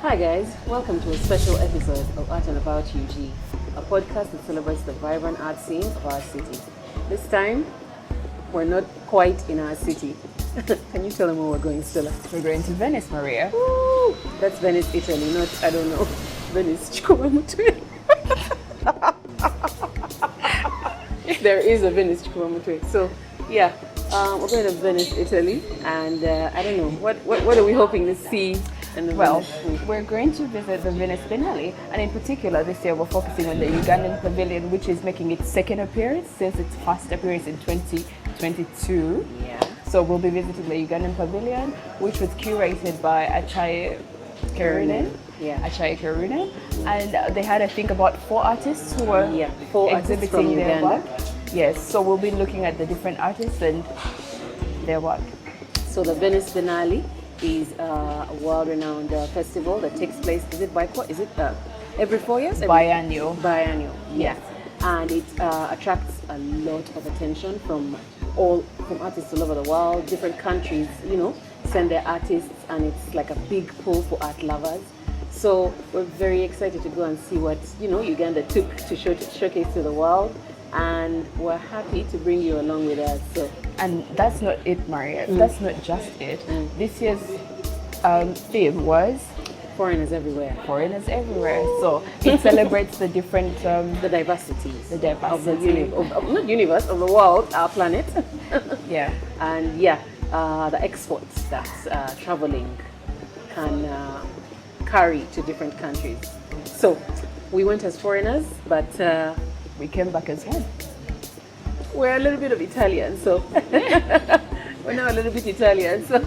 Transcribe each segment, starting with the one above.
Hi guys, welcome to a special episode of Art and About UG, a podcast that celebrates the vibrant art scene of our city. This time, we're not quite in our city. Can you tell them where we're going, Stella? We're going to Venice, Maria. Woo! That's Venice, Italy, not, I don't know, Venice, Chikomamutwe. There is a Venice, Chikomamutwe. So, yeah, we're going to Venice, Italy, and I don't know, what are we hoping to see? Well, we're going to visit the Venice Biennale, and in particular this year we're focusing on the Ugandan Pavilion, which is making its second appearance since its first appearance in 2022. Yeah. So we'll be visiting the Ugandan Pavilion, which was curated by Achaye Karunen. Yeah. Achaye Karunen. And they had, I think, about 4 artists who were exhibiting their work. Yes, so we'll be looking at the different artists and their work. So the Venice Biennale is a world-renowned festival that takes place. Is it every 4 years? Biennial. Biennial. Yes. And it attracts a lot of attention from artists all over the world. Different countries, send their artists, and it's like a big pull for art lovers. So we're very excited to go and see what Uganda took to showcase to the world, and we're happy to bring you along with us. So. And that's not it, Maria. That's not just it. This year's theme was Foreigners Everywhere. Foreigners Everywhere. So it celebrates the different the diversities. The diversity of not universe, of the world, our planet. Yeah. And the exports that traveling can carry to different countries. So we went as foreigners, but we came back as one. We're a little bit of Italian, so we're now a little bit Italian. So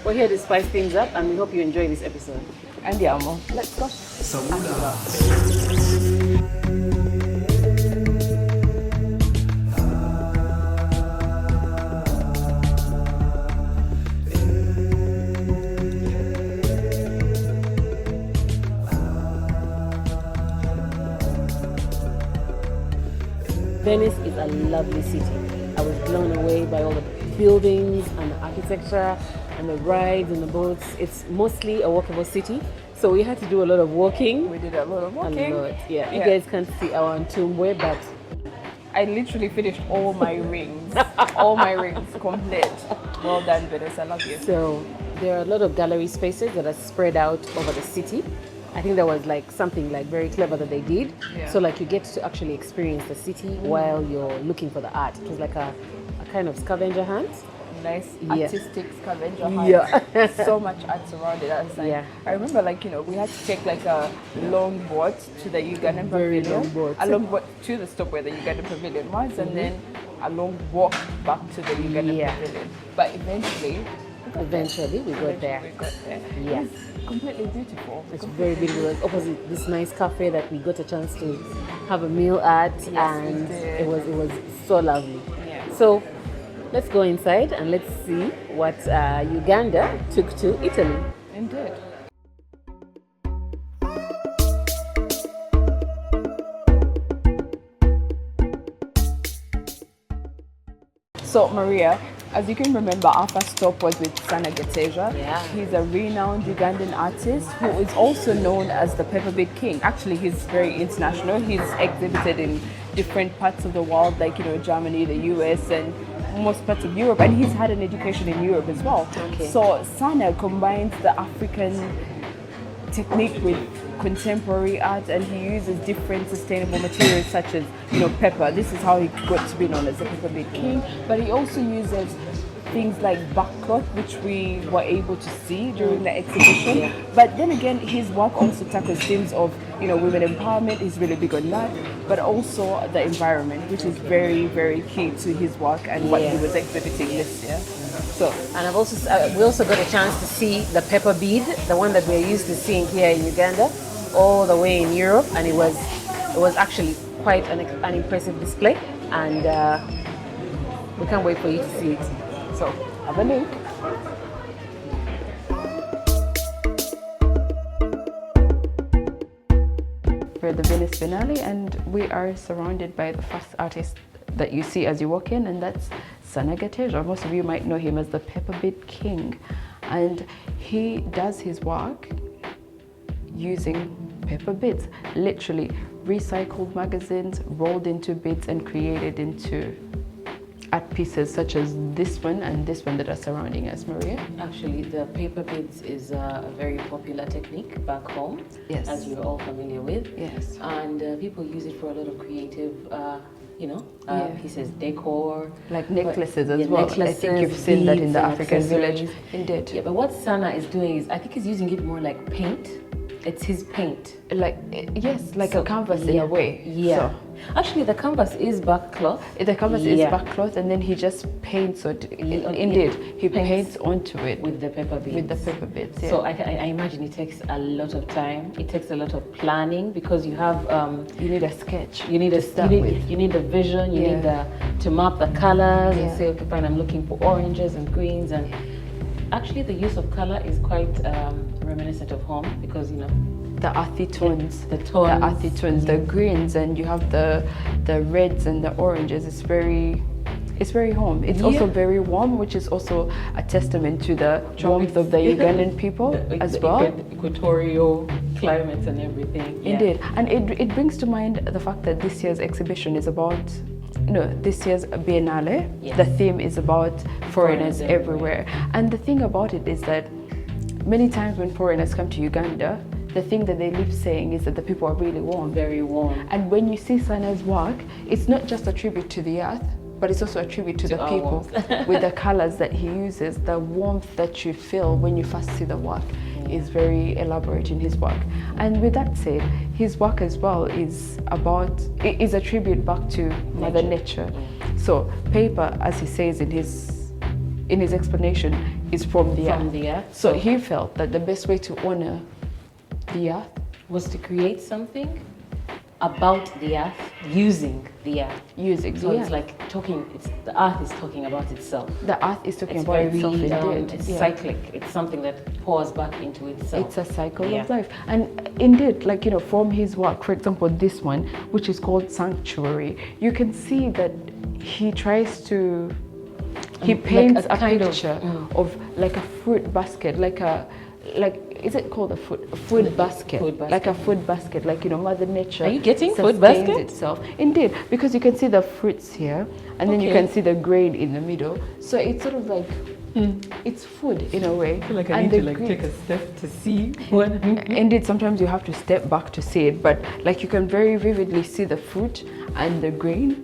we're here to spice things up, and we hope you enjoy this episode. Andiamo. Let's go. Venice is a lovely city. I was blown away by all the buildings and the architecture and the rides and the boats. It's mostly a walkable city, so we had to do a lot of walking. We did a lot of walking. A lot, yeah. You guys can't see our Ntumbwe, but I literally finished all my rings. All my rings complete. Well done, Venice. I love you. So there are a lot of gallery spaces that are spread out over the city. I think that was something very clever that they did. Yeah. So you get to actually experience the city while you're looking for the art. It was like a kind of scavenger hunt. Nice artistic scavenger hunt. Yeah. So much art surrounded us. I remember we had to take a long boat to the Ugandan Pavilion. Long boat. A long boat to the stop where the Ugandan Pavilion was, and then a long walk back to the Ugandan Pavilion. But eventually we got there. Yes. It's completely beautiful. It's very beautiful. It's opposite this nice cafe that we got a chance to have a meal at, and it was so lovely. Yeah. So let's go inside and let's see what Uganda took to Italy. Indeed. So Maria, as you can remember, our first stop was with Sana Gateja. Yeah. He's a renowned Ugandan artist who is also known as the Pepper Beat King. Actually, he's very international. He's exhibited in different parts of the world, like Germany, the US, and most parts of Europe. And he's had an education in Europe as well. Okay. So Sana combines the African technique with contemporary art, and he uses different sustainable materials such as pepper. This is how he got to be known as the Pepper Beat King. But he also uses things like backcloth, which we were able to see during the exhibition. Yeah. But then again, his work also tackles themes of women empowerment. He's really big on that, but also the environment, which is very, very key to his work and what he was exhibiting this year. So, and we also got a chance to see the pepper bead, the one that we're used to seeing here in Uganda, all the way in Europe, and it was actually quite an impressive display, and we can't wait for you to see it. So have a look. We're at the Venice Biennale, and we are surrounded by the first artist that you see as you walk in, and that's Sana Gateja. Most of you might know him as the Pepper Beat King, and he does his work using paper beads, literally recycled magazines, rolled into beads and created into art pieces such as this one and this one that are surrounding us, Maria. Actually, the paper beads is a very popular technique back home, Yes. as you're all familiar with. Yes. And people use it for a lot of creative, Yeah. pieces, decor. Like necklaces as Yeah, well. necklaces, I think you've seen that in beads the and African village. accessories. Indeed. Yeah, but what Sana is doing is, I think he's using it more like paint. It's his paint. Like, yes, like So, a canvas in a way. Yeah. Actually, the canvas is back cloth. So, the canvas is Yeah. back cloth and then he just paints it. Yeah, Indeed, he paints paints onto it with the paper beads. with the paper beads. Yeah. So I imagine it takes a lot of time. It takes a lot of planning because you have you need a sketch. you need to a start with. you need the vision. You need Yeah. to map the colors and Yeah. say, okay, fine, I'm looking for oranges and greens. And actually, the use of color is quite reminiscent of home because The earthy tones, the tones, the earthy tones, the greens, and you have the reds and the oranges. It's very home. It's also very warm, which is also a testament to the warmth of the Ugandan people as well. Equatorial climate and everything. Yeah. Indeed, and it brings to mind the fact that this year's exhibition is about, this year's Biennale. Yes. The theme is about foreigners everywhere. And the thing about it is that many times when foreigners come to Uganda, the thing that they live saying is that the people are really warm. Very warm. And when you see Sana's work, it's not just a tribute to the earth, but it's also a tribute to the our people warmth. with the colors that he uses. The warmth that you feel when you first see the work is very elaborate in his work. And with that said, his work as well is a tribute back to Mother Nature. So paper, as he says in his explanation, is from the earth. So he felt that the best way to honor the earth was to create something about the earth using the earth. So it's like the earth is talking about itself. The earth is talking It's about very, itself, indeed. it's cyclic. It's something that pours back into itself. It's a cycle of life. And indeed, from his work, for example, this one, which is called Sanctuary, you can see that he tries to, he paints a picture of like a fruit basket, is it called a food basket? Food basket. Like a food basket, Mother Nature. Are you getting food sustains basket? itself. Indeed, because you can see the fruits here, and then you can see the grain in the middle. So it's sort of like, it's food in a way. I feel like I need to take a step to see what. Indeed, sometimes you have to step back to see it, but you can very vividly see the fruit and the grain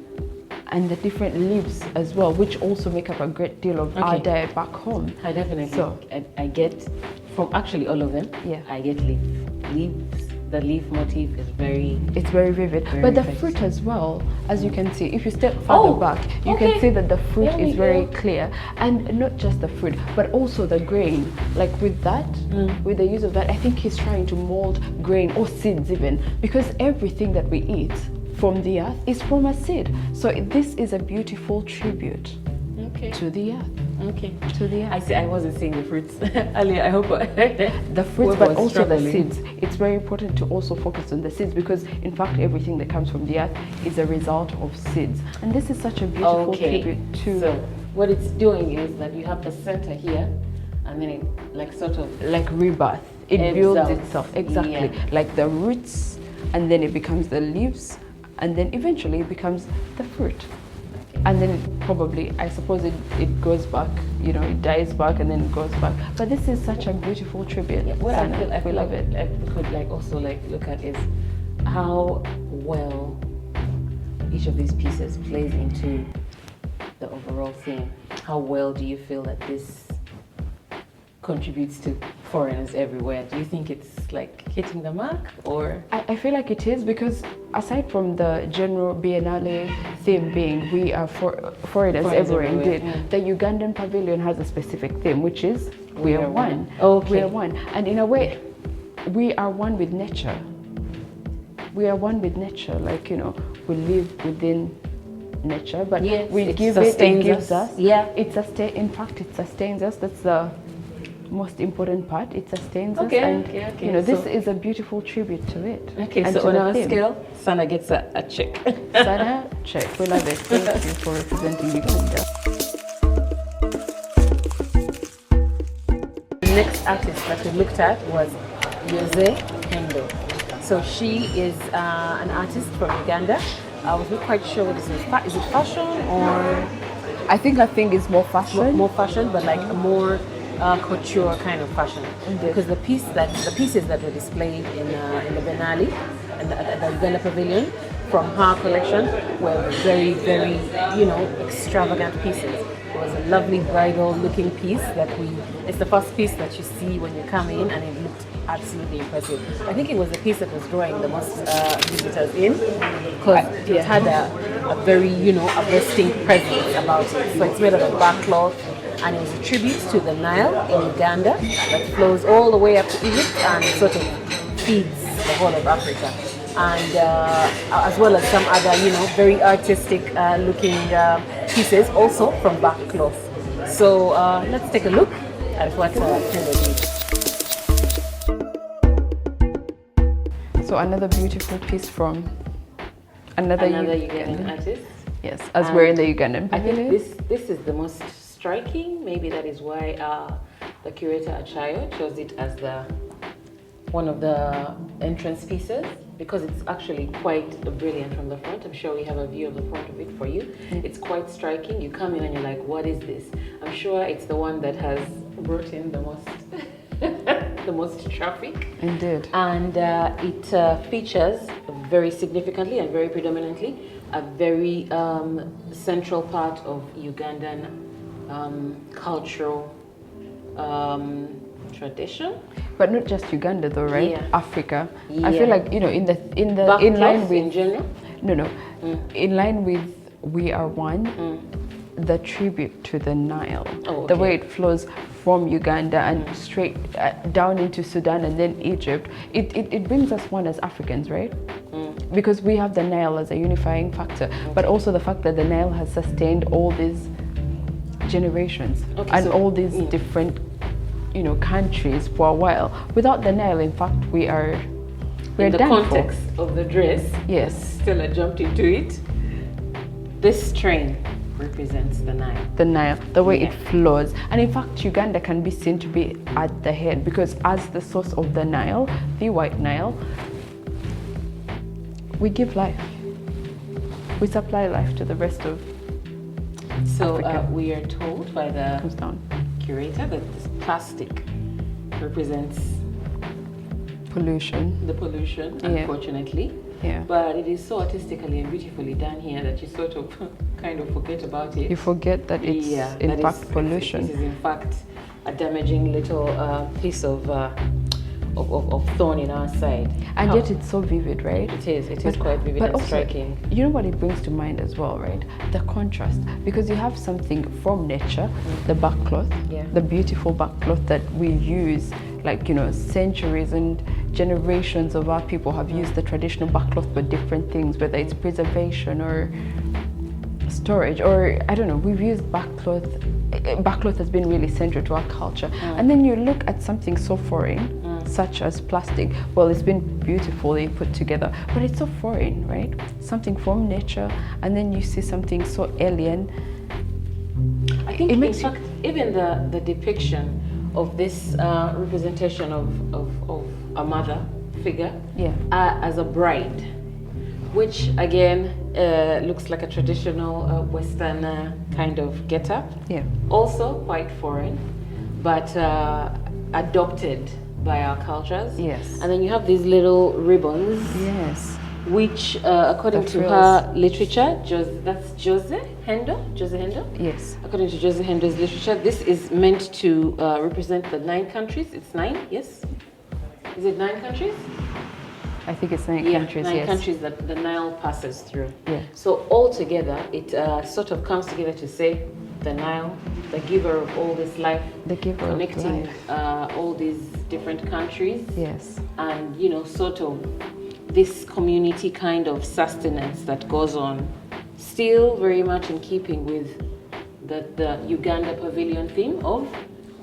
and the different leaves as well, which also make up a great deal of our diet back home. I definitely. So I get from actually all of them. Yeah. I get leaves. The leaf motif is very. It's very vivid. But the fruit as well, as you can see, if you step further back, you can see that the fruit is very clear. And not just the fruit, but also the grain. Like with that, with the use of that, I think he's trying to mold grain or seeds even, because everything that we eat from the earth is from a seed. So this is a beautiful tribute to the earth. To the earth. I wasn't seeing the fruits earlier. I hope the fruits, but also the seeds. It's very important to also focus on the seeds because, in fact, everything that comes from the earth is a result of seeds. And this is such a beautiful tribute to. So what it's doing is that you have the center here, and then it sort of like rebirth. It builds itself exactly like the roots, and then it becomes the leaves, and then eventually it becomes the fruit. And then it probably, I suppose it goes back, it dies back and then it goes back. But this is such a beautiful tribute. Yeah, what I feel love it. We could also look at is how well each of these pieces plays into the overall theme. How well do you feel that this contributes to foreigners everywhere? Do you think it's hitting the mark, or? I feel like it is, because aside from the general Biennale theme being we are foreigners everywhere, indeed, the Ugandan Pavilion has a specific theme, which is we are one. We are one. And in a way, we are one with nature. We are one with nature, we live within nature, but we give it gives us. Yeah. In fact, it sustains us. That's the most important part. It sustains us, and this is a beautiful tribute to it. And so on our scale, Sana gets a check. Sana, check. We love it. Thank you for representing Uganda. The next artist that we looked at was Jose Hendo. So she is an artist from Uganda. I was not quite sure what this is. Is it fashion or I think it's more fashion. more fashion, but like a more couture kind of fashion? Because the pieces that were displayed in the Biennale and at the Uganda Pavilion from her collection were very, very, extravagant pieces. It was a lovely bridal looking piece it's the first piece that you see when you come in, and it looked absolutely impressive. I think it was the piece that was drawing the most visitors in, because it had a very, arresting presence about it. So it's made out of backcloth, and it was a tribute to the Nile in Uganda that flows all the way up to Egypt and sort of feeds the whole of Africa. And as well as some other, very artistic looking pieces, also from backcloth. So let's take a look at what Hendo did. So another beautiful piece from another Ugandan artist. Yes, as we're in the Ugandan Pavilion. I think this is the most striking. Maybe that is why the curator Achayo chose it as one of the entrance pieces, because it's actually quite brilliant from the front. I'm sure we have a view of the front of it for you. It's quite striking. You come in and you're like, what is this? I'm sure it's the one that has brought in the most the most traffic. Indeed. And it features very significantly and very predominantly a very central part of Ugandan cultural tradition. But not just Uganda though, right? Yeah. Africa. Yeah. I feel like, in line with in general. In line with We Are One, the tribute to the Nile, the way it flows from Uganda and straight down into Sudan and then Egypt, it brings us one as Africans, right? Because we have the Nile as a unifying factor, but also the fact that the Nile has sustained all these generations and all these different countries for a while. Without the Nile, in fact, we're in the done context of the dress. Yes. Still I jumped into it. This train represents the Nile. The Nile, the way it flows. And in fact, Uganda can be seen to be at the head, because as the source of the Nile, the White Nile, we give life. We supply life to the rest of Africa. We are told by the curator that this plastic represents pollution. The pollution, unfortunately. Yeah. But it is so artistically and beautifully done here that you sort of kind of forget about it. You forget that it's in fact pollution. This is in fact a damaging little piece of thorn in our side. And yet it's so vivid, right? It is quite vivid and striking. You know what it brings to mind as well, right? The contrast. Because you have something from nature, the backcloth, the beautiful backcloth that we use, centuries and generations of our people have used the traditional backcloth for different things, whether it's preservation or storage, or I don't know, we've used backcloth. Backcloth has been really central to our culture. And then you look at something so foreign, such as plastic. Well, it's been beautifully put together, but it's so foreign, right? Something from nature, and then you see something so alien. I think, in fact, even the depiction of this representation of a mother figure as a bride, which again looks like a traditional Western kind of get-up. Yeah. Also quite foreign, but adopted by our cultures. Yes. And then you have these little ribbons. Yes. Which, according to her literature, that's Jose Hendo? Yes. According to Jose Hendo's literature, this is meant to represent the 9 countries. It's 9, yes? Is it 9 countries? I think it's 9 countries, 9 countries that the Nile passes through. Yeah. So altogether, it sort of comes together to say the Nile, the giver of all this life, connecting all these different countries. Yes. And, sort of this community kind of sustenance that goes on, still very much in keeping with the Uganda Pavilion theme of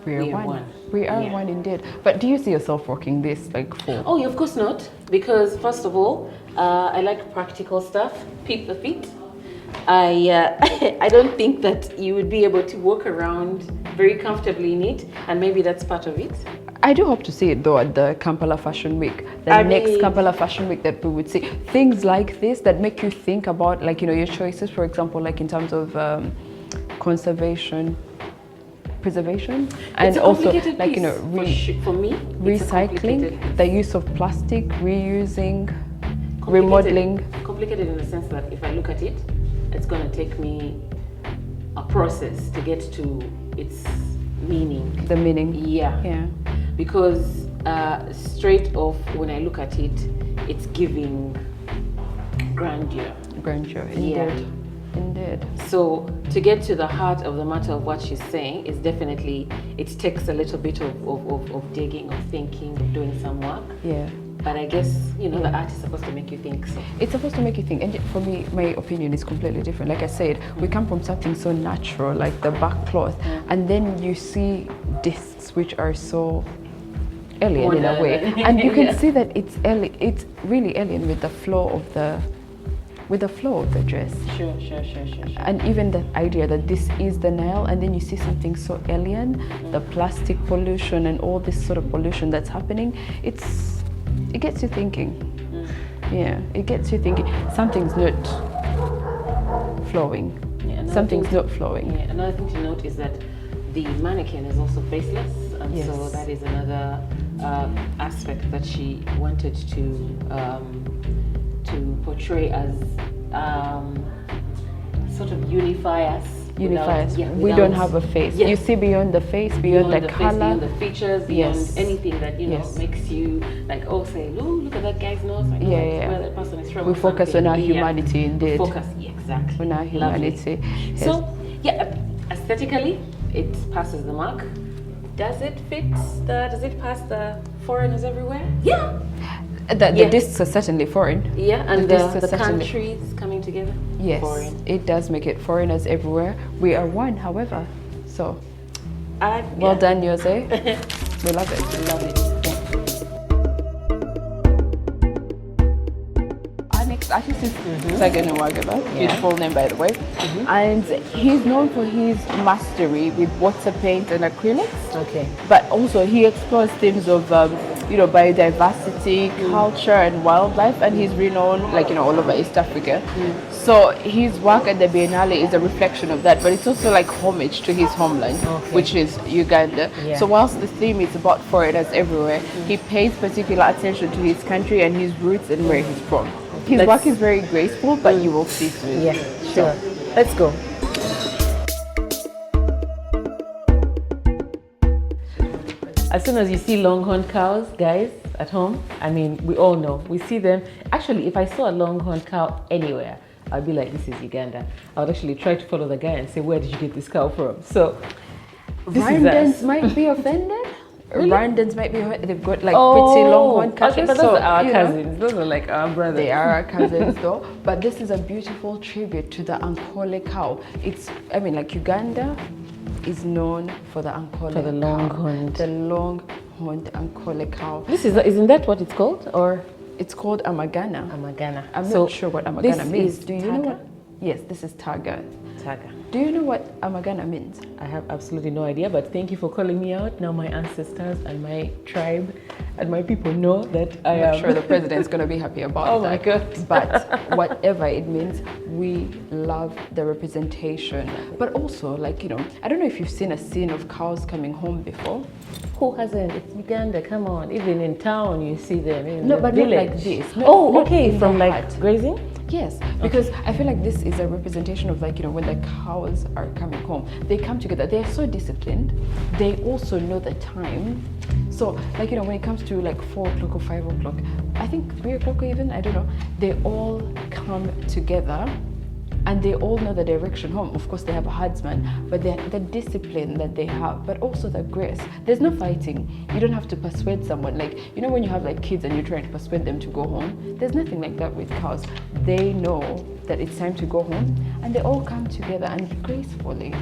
We are one. We are one indeed. But do you see yourself rocking this full? Oh, of course not. Because first of all, I like practical stuff. Peep the feet. I don't think that you would be able to walk around very comfortably in it, and maybe that's part of it. I do hope to see it though at the Kampala Fashion Week, the next Kampala Fashion Week, that we would see things like this that make you think about, like, you know, your choices, for example, like in terms of conservation, preservation, and also like, you know, for me, recycling, the use of plastic, reusing, remodeling. Complicated in the sense that if I look at it, it's going to take me a process to get to its meaning. The meaning. Yeah. Because straight off, when I look at it, it's giving grandeur. Indeed. So to get to the heart of the matter of what she's saying is definitely, it takes a little bit of digging, of thinking, of doing some work. Yeah. But I guess, you know, the art is supposed to make you think. So it's supposed to make you think, and for me, my opinion is completely different. Like I said, we come from something so natural, like the back cloth, and then you see discs which are so alien in a way, and you can see that it's really alien with the flow of the dress. Sure. And even the idea that this is the Nile, and then you see something so alien, the plastic pollution and all this sort of pollution that's happening, it gets you thinking. Yeah, it gets you thinking. Something's not flowing. Something's not flowing. Yeah, another thing to note is that the mannequin is also faceless, and so that is another aspect that she wanted to portray as sort of unify us. We don't have a face. You see beyond the face, beyond the color, beyond the features, beyond anything that, you know, makes you like, oh, say, oh, look at that guy's nose. Like, where that person is from. We focus on our humanity, indeed. Exactly. On our humanity. Yes. So, aesthetically, it passes the mark. Does it pass the foreigners everywhere? Yeah. The discs are certainly foreign. Yeah, and the countries coming together. Yes, foreign. It does make it foreigners everywhere. We are one, however. So, well done, Jose. We love it. We love it. Our next artist is Sagana Wagaba, beautiful name by the way. And he's known for his mastery with water paint and acrylics. Okay. But also he explores themes of biodiversity, culture and wildlife, and he's renowned all over East Africa. So his work at the Biennale is a reflection of that, but it's also like homage to his homeland, which is Uganda. So whilst the theme is about foreigners everywhere, he pays particular attention to his country and his roots and where he's from. His work is very graceful, but you will see soon. Yeah, sure. Let's go. As soon as you see longhorn cows, guys, at home, I mean, we all know. We see them. Actually, if I saw a longhorn cow anywhere, I'd be like, this is Uganda. I would actually try to follow the guy and say, where did you get this cow from? So, Rwandans might be offended. Really? Rwandans might be, they've got pretty longhorn cows. Okay, but those are our cousins. Those are like our brothers. They are our cousins though. But this is a beautiful tribute to the Ankole cow. Uganda is known for the Ankole cow. The longhorned. The longhorned Ankole cow. Isn't that what it's called? Or it's called Amagana. I'm not sure what Amagana means. Do you know what? Yes, this is Taga. Taga. Do you know what Amagana means? I have absolutely no idea, but thank you for calling me out. Now my ancestors and my tribe and my people know that I am. I'm sure the president's going to be happy about that. Oh my God. But whatever it means, we love the representation. But also, I don't know if you've seen a scene of cows coming home before. Who hasn't? It's Uganda, come on. Even in town, you see them. But village. Not like this. From grazing? Yes, because I feel like this is a representation of when the cows are coming home, they come together. They are so disciplined. They also know the time. So when it comes to 4 o'clock or 5 o'clock, I think 3 o'clock even, I don't know, they all come together and they all know the direction home. Of course, they have a herdsman, but the discipline that they have, but also the grace. There's no fighting. You don't have to persuade someone. When you have kids and you're trying to persuade them to go home, there's nothing like that with cows. They know that it's time to go home, and they all come together and gracefully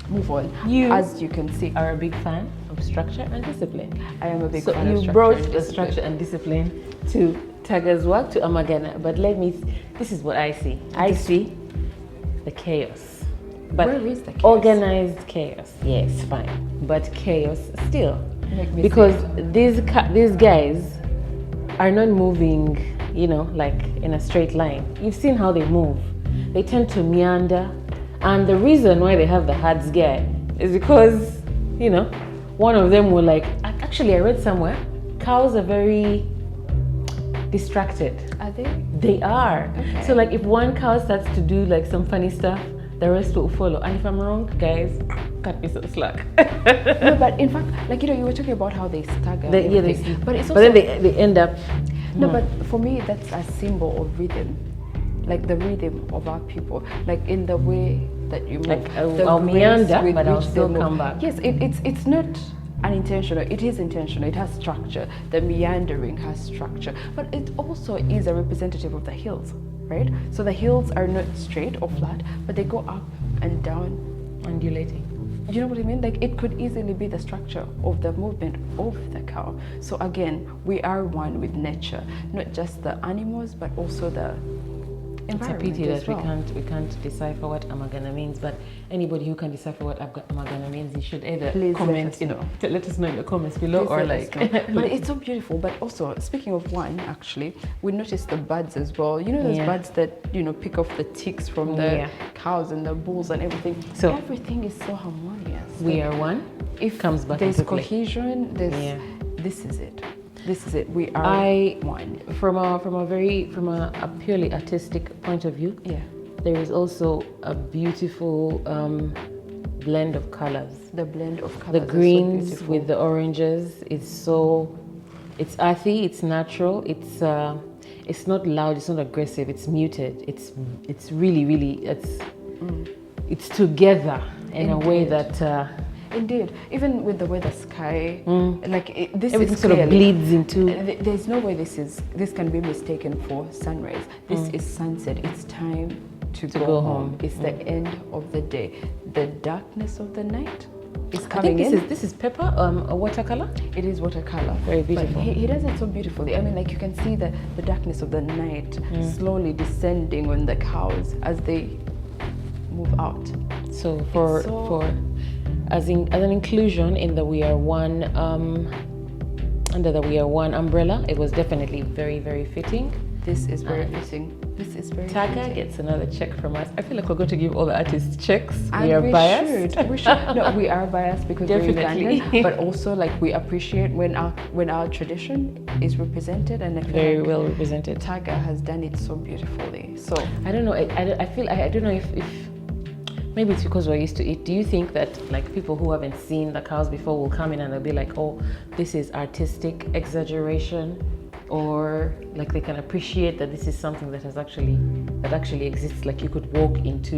move on. As you can see, are a big fan of structure and discipline. I am a big fan of structure. So you brought the structure and discipline to Taga's work, to Amagana, but this is what I see. I see the chaos. But Where is the chaos? organized chaos, yes, fine. But chaos still. Make me Because see these guys are not moving, you know, like in a straight line. You've seen how they move. They tend to meander. And the reason why they have the hard gear is because, you know, one of them will like, actually I read somewhere, cows are very distracted. Are they? They are. Okay. So like if one cow starts to do like some funny stuff, the rest will follow. And if I'm wrong, guys, cut me some slack. No, but in fact, like, you know, you were talking about how they stagger. But it's also, but then they end up. no, but for me, that's a symbol of rhythm, like the rhythm of our people, like in the way that you move. Like the I'll grace meander, with but I'll which they still move. come back. Yes, it's not unintentional. It is intentional. It has structure. The meandering has structure, but it also is a representative of the hills, right? So the hills are not straight or flat, but they go up and down. Undulating. You know what I mean? Like it could easily be the structure of the movement of the cow. So again, we are one with nature, not just the animals, but also the It's a environment pity as that well. we can't decipher what Amagana means, but anybody who can decipher what Amagana means, you should either Please comment, let us you know, let us know in the comments below, Please or let us like. know. But it's so beautiful. But also, speaking of wine, actually, we noticed the buds as well. You know those Yeah. buds that, you know, pick off the ticks from the Yeah. cows and the bulls and everything. So everything is so harmonious. we are one. If comes back there's into play. cohesion, there's Yeah. this is it. This is it. We are one. From a purely artistic point of view, Yeah. there is also a beautiful blend of colors. The blend of The colors. is so greens beautiful. with the oranges is so, it's earthy, it's natural, it's not loud, it's not aggressive, it's muted. It's really it's together in a way Indeed. that Indeed, even with the way the sky, like this everything is sort of clearly- bleeds into. There's no way this can be mistaken for sunrise. This is sunset. It's time to go home. It's the end of the day. The darkness of the night is I coming think in. this is pepper, a watercolor. It is watercolor. Very beautiful. But he does it so beautifully. I mean, like you can see the darkness of the night slowly descending on the cows as they move out. So for as an inclusion in the We Are One under the We Are One umbrella, it was definitely very fitting. This is very fitting. This is very Taga fitting. gets another check from us. I feel like we're going to give all the artists checks. And we are biased. We should. No, we are biased because we're Definitely. Ugandan, but also like we appreciate when our tradition is represented, and I feel Very like well represented. Taga has done it so beautifully. So I don't know. I don't know if maybe it's because we're used to it. Do you think that like people who haven't seen the cows before will come in and they'll be like, oh, this is artistic exaggeration, or like they can appreciate that this is something that actually exists? Like you could walk into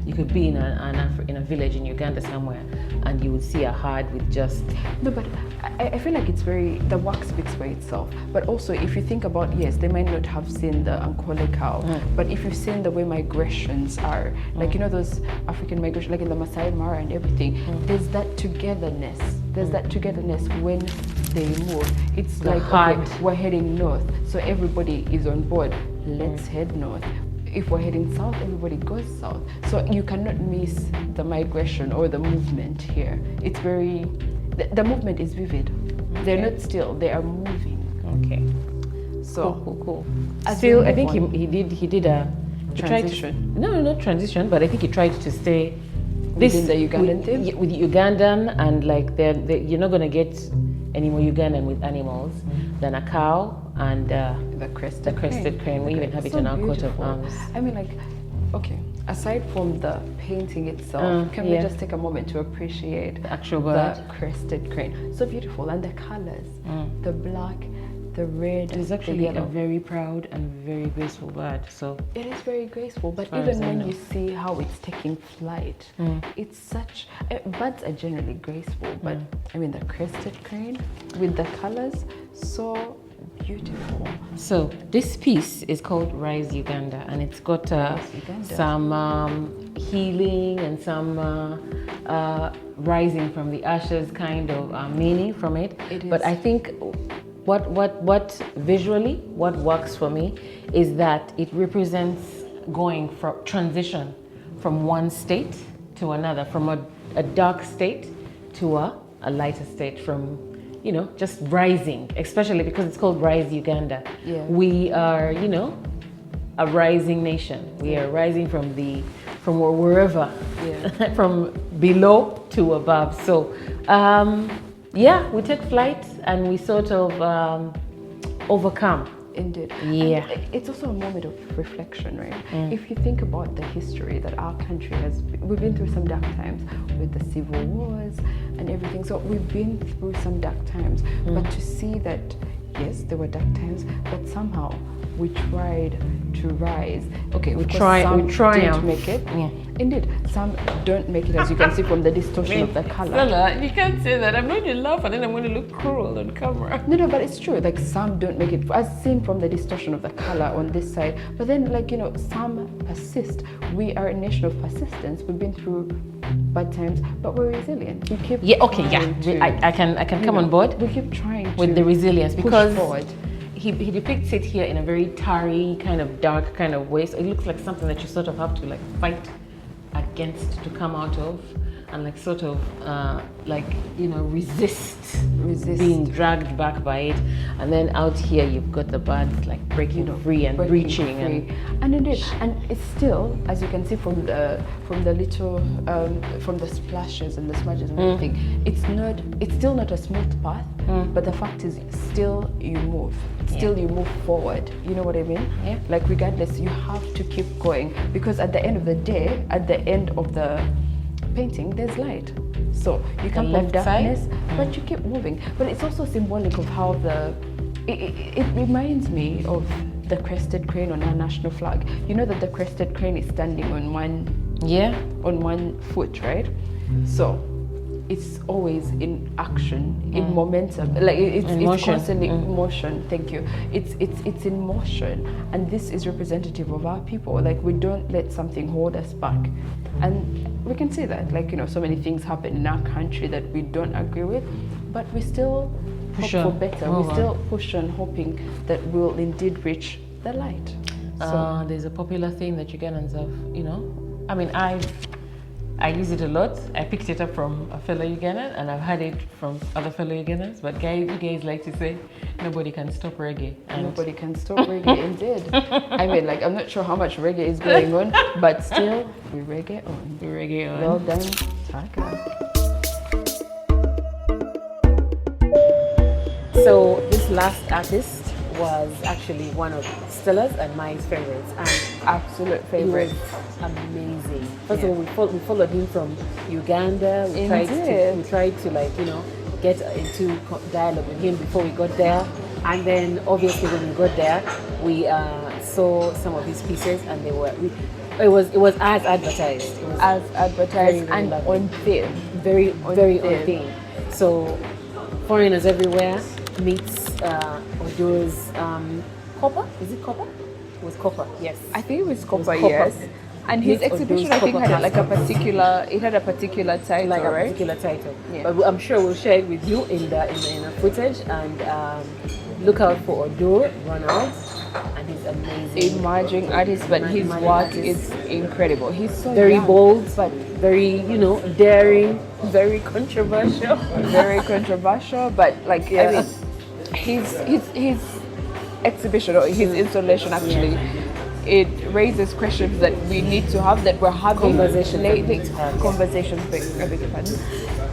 you could be in a village in Uganda somewhere, and you would see a herd with just no, but I feel like it's the work speaks for itself. But also, if you think about, yes, they might not have seen the Ankole cow, but if you've seen the way migrations are, like you know those African migration, like in the Masai Mara and everything, there's that togetherness. There's that togetherness when they move. It's The like heart. okay, we're heading north, so everybody is on board. Let's head north. If we're heading south, everybody goes south. So you cannot miss the migration or the movement here. It's very, the movement is vivid. They're not still, they are moving. okay. So Cool. as Still, we I move think on- he did a Transition. No, not transition, but I think he tried to stay Within the Ugandan with, theme? with Ugandan, and like you're not gonna get any more Ugandan with animals than a cow and the crested crane. We even have it So in our coat of beautiful. arms. I mean, like, okay, aside from the painting itself, can we yeah. just take a moment to appreciate The actual bird. the crested crane? So beautiful, and the colors, the black, the red, It's the actually a yellow. very proud and very graceful bird. So It is very graceful, but far as even I when know. you see how it's taking flight, it's such. Birds are generally graceful, but I mean the crested crane with the colors, so beautiful. So this piece is called Rise Uganda, and it's got Uganda. some healing and some rising from the ashes kind of meaning from it. It But is. I think what visually what works for me is that it represents going from transition from one state to another, from a dark state to a lighter state, from, you know, just rising, especially because it's called Rise Uganda. Yeah. We are, you know, a rising nation. We are rising from wherever, from below to above. So, yeah, we took flight and we sort of overcome. Indeed. Yeah. And it's also a moment of reflection, right? If you think about the history that our country has, we've been through some dark times with the civil wars and everything. So we've been through some dark times. But to see that, yes, there were dark times, but somehow we tried to rise. Okay, we triumph. Didn't make it. Yeah. Indeed, some don't make it, as you can see from the distortion of the color. Stella, you can't say that. I'm going to laugh and then I'm going to look cruel on camera. No, but it's true. Like, some don't make it, as seen from the distortion of the color on this side. But then, like, you know, some persist. We are a nation of persistence. We've been through bad times, but we're resilient. We keep I can come on board. We keep trying to with the resilience, push because forward. he depicts it here in a very tarry, kind of dark kind of way. So it looks like something that you sort of have to like fight against to come out of, and like sort of like, you know, resist being dragged back by it. And then out here you've got the birds like breaking free and reaching and indeed, and it's still, as you can see from the little from the splashes and the smudges and everything, it's still not a smooth path, but the fact is, still you move, you move forward. You know what I mean? Yeah. Like, regardless, you have to keep going, because at the end of the day, at the end of the painting, there's light. So you come from darkness, but you keep moving. But it's also symbolic of how it reminds me of the crested crane on our national flag. You know that the crested crane is standing on one foot, right? So it's always in action, in momentum, like it's constantly in motion. Thank you. It's in motion, and this is representative of our people. Like, we don't let something hold us back, and we can say that, like, you know, so many things happen in our country that we don't agree with, but we still hope for better. We still push on, hoping that we'll indeed reach the light. So there's a popular thing that Ugandans have, you know. I mean, I use it a lot. I picked it up from a fellow Ugandan, and I've had it from other fellow Ugandans. But you guys like to say, nobody can stop reggae. And nobody can stop reggae, indeed. I mean, like, I'm not sure how much reggae is going on, but still, we reggae on. we reggae on. Well done, Taka. So this last artist was actually one of Stella's and my favorites, and Absolute favorite. it was amazing. First of all, we followed him from Uganda. We tried to like, you know, get into dialogue with him before we got there, and then obviously when we got there, we saw some of his pieces, and they were. It was as advertised. It was Very and lovely. on theme. Very on theme. So foreigners everywhere meets Odo's copper. Is it copper? It was copper. Yes. I think it was copper. copper. Yes. And his Meets exhibition, Odo's I think, copper had like a custom. particular. It had a particular title, Like a right? particular title. Yeah. But I'm sure we'll share it with you in the footage, and look out for Odo Ronald and his amazing Emerging artist, but his emerging work artist. is incredible. He's so very young, bold, but very, you know, daring, very controversial. very controversial, but like, I mean, his exhibition, or his installation, actually, it raises questions that we need to have, that we're having Conversations that we lately. need to have, yeah.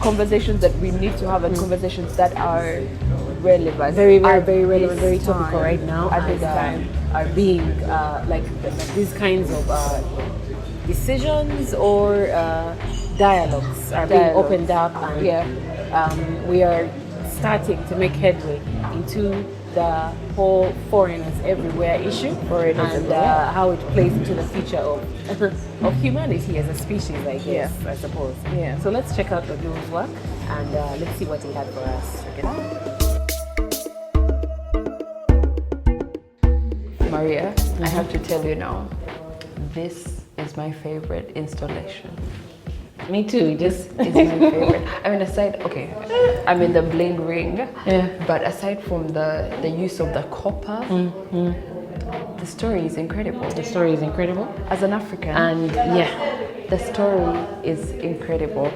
Conversations that we need to have, and conversations that are relevant. Very at relevant, this very topical time, right now. At and, this time. are being like these kinds of decisions or dialogues are being opened up, and we are starting to make headway into the whole foreigners everywhere issue, and how it plays into the future of humanity as a species, I guess, I suppose. Yeah. So let's check out Odo's work, and let's see what he had for us. Maria, I have to tell you now, this is my favorite installation. Me too. This is my favorite. I mean, I mean the bling ring, but aside from the use of the copper, the story is incredible. The story is incredible. As an African, And yeah, the story is incredible.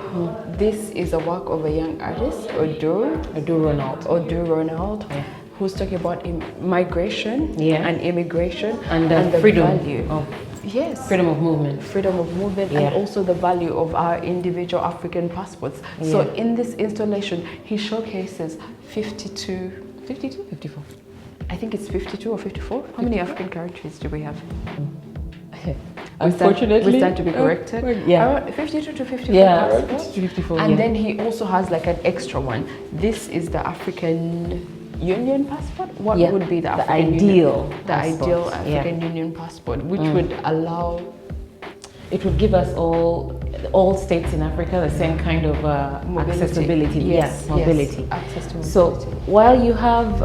This is a work of a young artist, Odur Ronald, who's talking about migration and immigration and the freedom value. Yes. Freedom of movement. Freedom of movement and also the value of our individual African passports. So in this installation, he showcases 54? I think it's 52 or 54. How many African countries do we have? Unfortunately, we stand to be corrected. Around 52 to 54 passports. 54. And then he also has like an extra one. This is the African Union passport. What would be the ideal African Union passport, which would allow? It would give us all states in Africa the same kind of accessibility. Yes, mobility. Yes, access to mobility. So while you have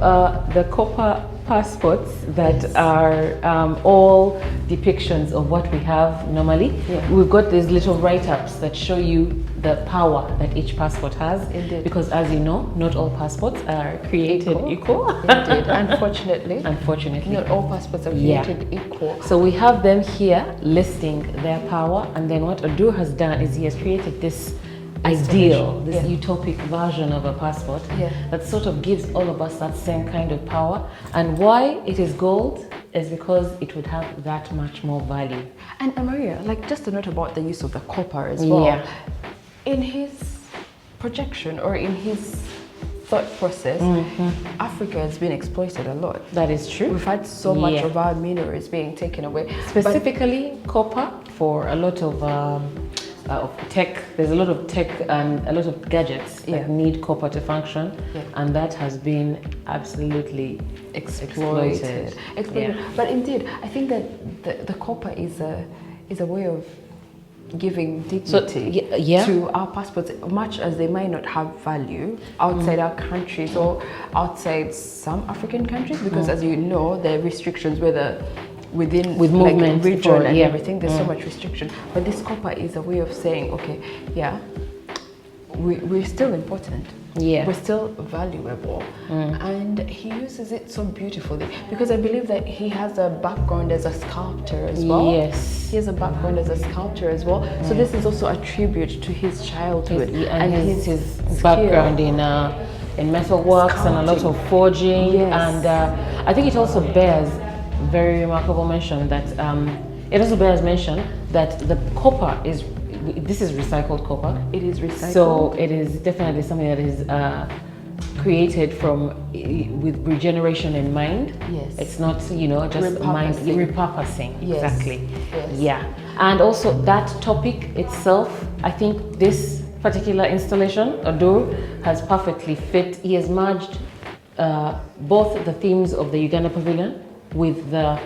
the copper passports that are all depictions of what we have normally, we've got these little write-ups that show you the power that each passport has. Indeed. Because as you know, not all passports are created equal. Indeed. Unfortunately, not all passports are created equal. So we have them here listing their power, and then what Odur has done is he has created this ideal, this utopic version of a passport that sort of gives all of us that same kind of power. And why it is gold is because it would have that much more value. And Maria, like just a note about the use of the copper as well. In his projection or in his thought process, Africa has been exploited a lot. That is true. We've had so much of our minerals being taken away. Specifically copper for a lot of tech. There's a lot of tech and a lot of gadgets that need copper to function, and that has been absolutely exploited. But indeed, I think that the copper is a way of giving dignity to our passports, much as they might not have value outside our countries or outside some African countries, because as you know, there are restrictions within movement, like, region and everything. There's so much restriction, but this copper is a way of saying, okay, we're still important. We're still valuable. And he uses it so beautifully, because I believe that he has a background as a sculptor as well. He has a background as a sculptor as well. So this is also a tribute to his childhood and his background in metalworks and a lot of forging. And I think it also bears very remarkable mention that the copper is. This is recycled copper. It is recycled. So it is definitely something that is created with regeneration in mind. It's not, just repurposing. Exactly. And also that topic itself, I think this particular installation, Odur, has perfectly fit. He has merged both the themes of the Uganda Pavilion with the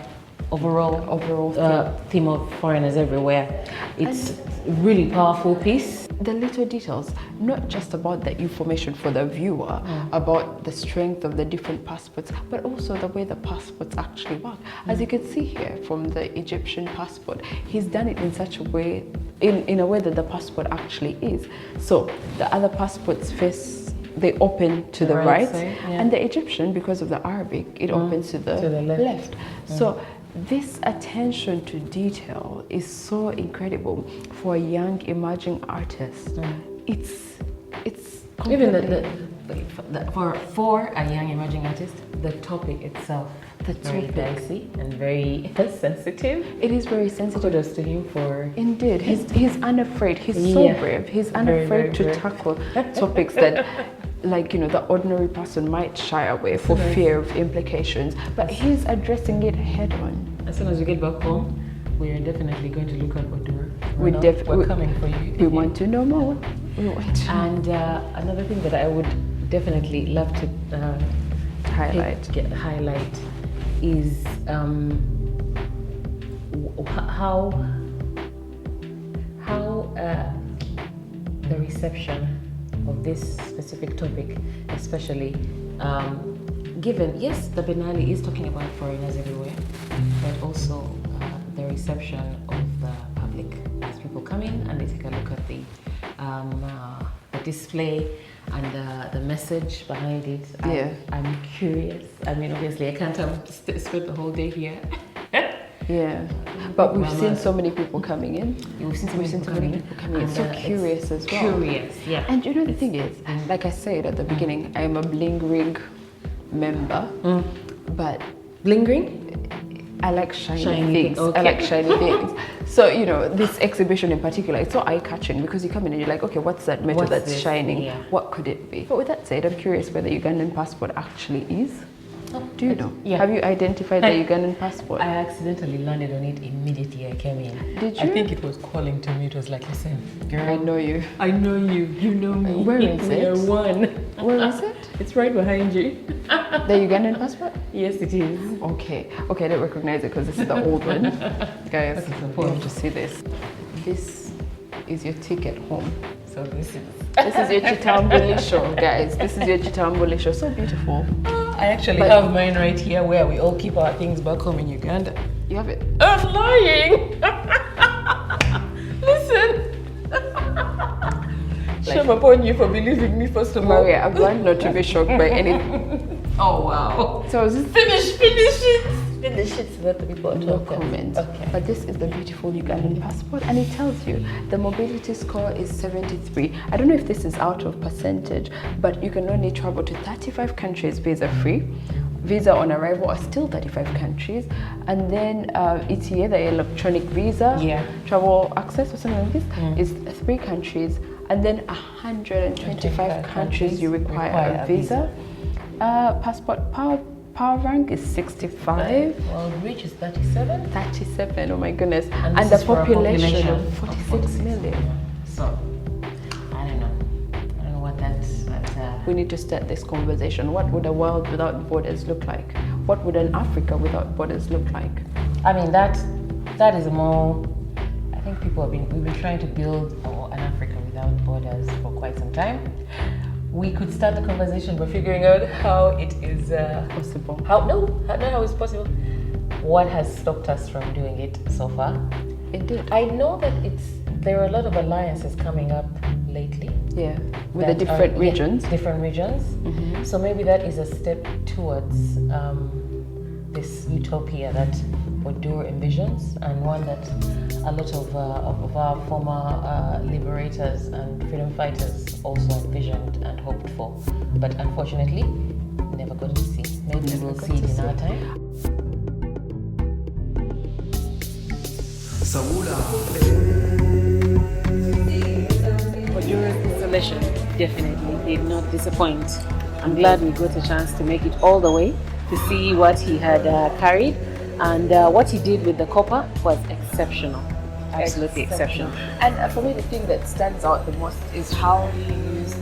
overall theme of foreigners everywhere. It's a really powerful piece. The little details, not just about the information for the viewer, about the strength of the different passports, but also the way the passports actually work. As you can see here from the Egyptian passport, he's done it in such a way, in a way that the passport actually is. So the other passports they open to the right side, and the Egyptian, because of the Arabic, it opens to the left. So this attention to detail is so incredible for a young emerging artist. It's even for a young emerging artist, the topic itself very dicey and very sensitive. It is very sensitive. Kudos to him for indeed. He's unafraid. He's so brave. He's unafraid to tackle topics that, like, the ordinary person might shy away for fear of implications, but he's addressing it head on. As soon as we get back home, we are definitely going to look at Odur. We're coming for you. We want to know more. And another thing that I would definitely love to highlight is how the reception of this specific topic, especially given, yes, the Biennale is talking about foreigners everywhere, but also the reception of the public as people come in and they take a look at the display and the message behind it. I'm curious. I mean, obviously, I can't spend the whole day here. Yeah, but we've seen so many people coming in. We've seen so many people coming in. So curious as well. Curious, yeah. And you know the thing is, like I said at the beginning, I am a bling ring member, but Bling ring? I like shiny things. things. Okay. I like shiny things. So, you know, this exhibition in particular, it's so eye-catching because you come in and you're like, okay, what's that metal that's this? shining? Yeah. What could it be? But with that said, I'm curious where the Ugandan passport actually is. Do you know? Yeah. Have you identified the Ugandan passport? I accidentally landed on it immediately I came in. Did you? I think it was calling to me. It was like, listen, girl, I know you. I know you. You know me. Where is We it? are one. Where is it? It's right behind you. The Ugandan passport? Yes, it is. Okay. Okay, I don't recognize it because this is the old one. Guys, you have to see this. This is your ticket home. So this is your Chitambulisho, guys. This is your Chitambulisho. So beautiful. I actually have mine right here where we all keep our things back home in Uganda. You have it? I'm lying. Listen. Shame upon you for believing me first of all. Maria, I've learned not to be shocked by anything. Oh wow. So this Finish it. Finish it so that the people are no talking. comment. Okay. But this is the beautiful Ugandan passport, and it tells you the mobility score is 73. I don't know if this is out of percentage, but you can only travel to 35 countries visa-free. Visa on arrival are still 35 countries, and then ETA, the electronic visa, travel access or something like this, is 3 countries, and then 125 countries you require a visa. Passport power rank is 65. Well, reach is 37. 37, oh my goodness. And And this the is for a population of of 46 million. So, I don't know what that's. We need to start this conversation. What would a world without borders look like? What would an Africa without borders look like? I mean, that is a more. I think we've been trying to build an Africa without borders for quite some time. We could start the conversation by figuring out how it is Possible. Not how it's possible. What has stopped us from doing it so far? Indeed. I know that there are a lot of alliances coming up lately. Yeah, with the different regions. Different regions. Mm-hmm. So maybe that is a step towards this utopia that Odur envisions, and one that a lot of our former liberators and freedom fighters also envisioned and hoped for. But unfortunately, never got to see. Maybe we'll see it in our time. Odur's installation definitely did not disappoint. I'm glad we got a chance to make it all the way to see what he had carried, and what he did with the copper was exceptional. Absolutely exceptional. And for me, the thing that stands out the most is how he used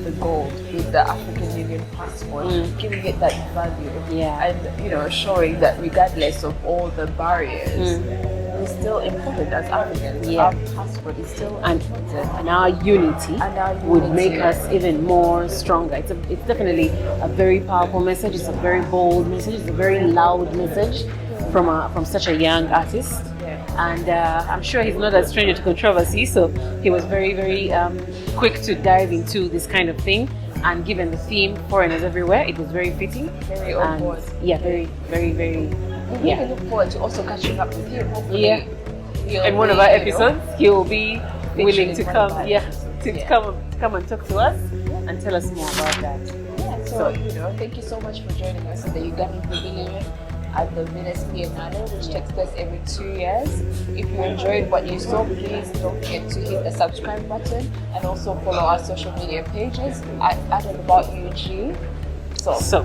the gold with the African Union passport, giving it that value. Yeah. And, you know, showing that regardless of all the barriers, we're still important as Africans. Yeah. Our passport is still important. And our unity would make us even more stronger. It's definitely a very powerful message. It's a very bold message. It's a very loud message from such a young artist. And I'm sure he's not a stranger to controversy, so he was very, very quick to dive into this kind of thing. And given the theme, foreigners everywhere, it was very fitting. Very on board. Yeah, very, very, very. We really look forward to also catching up with him. Hopefully, in one of our episodes, he'll be willing to come. Podcast. Come and talk to us and tell us more about that. Yeah, so thank you so much for joining us at the Ugandan Pavilion at the Venice Biennale, which takes place every 2 years. If you enjoyed what you saw, please don't forget to hit the subscribe button and also follow our social media pages at and about UG. So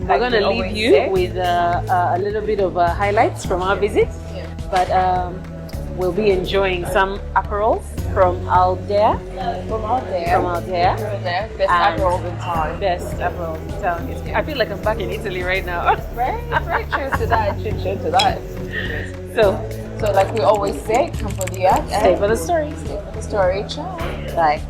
we're going to leave you with a little bit of highlights from our visit, but we'll be enjoying some aperols from out there. Best aperol in town. Best aperol in town. I feel like I'm back in Italy right now. Very true to that. So like we always say, come for the art. Stay for the story. Ciao. Bye.